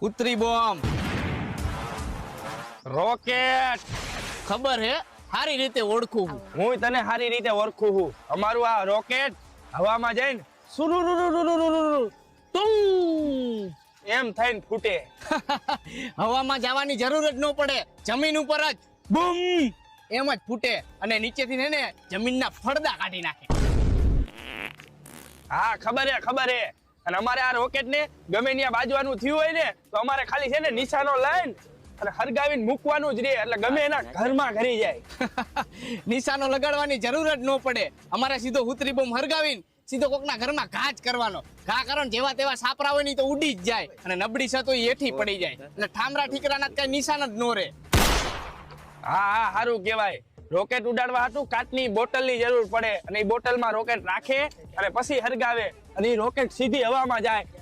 ઉતરી bomb. Rocket. ખબર હે, સારી રીતે ઓળખું હું. હું તને સારી રીતે ઓળખું છું. અમારું આ રોકેટ હવામાં જઈને સુરુરુરુરુરુરુરુ ટુંગ. એમ થઈને ફૂટે. હવામાં જવાની જરૂર જ ન પડે, જમીન ઉપર જ બૂમ એમ જ ફૂટે અને નીચેથી ને જમીનના ફળદા કાઢી નાખે. હા ખબર હે. અને અમારે આ રોકેટ ને ગમે ત્યાં બાજવાનું થયું હોય ને તો અમારે ખાલી છે ને નિશાનો લઈને અને હરગાવીને મૂકવાનું જ રહે, એટલે ગમે એના ઘરમાં ઘરી જાય. નિશાનો લગાડવાની જરૂર જ ન પડે. અમારે સીધો ઉતરી બોમ્બ હરગાવીને સીધો કોકના ઘરમાં ઘા જ કરવાનો. ઘા કરો ને જેવા તેવા સાપરા હોય ની તો ઉડી જ જાય અને નબળી છે તો એ હેઠી પડી જાય. એટલે ઠામરા ઠીકરાના કઈ નિશાન જ ન રહે. હા સારું કહેવાય. રોકેટ ઉડાડવા હાટુ કાચની બોટલની જરૂર પડે અને એ બોટલમાં રોકેટ રાખે અને પછી હરગાવે અને એ રોકેટ સીધી હવામાં જાય.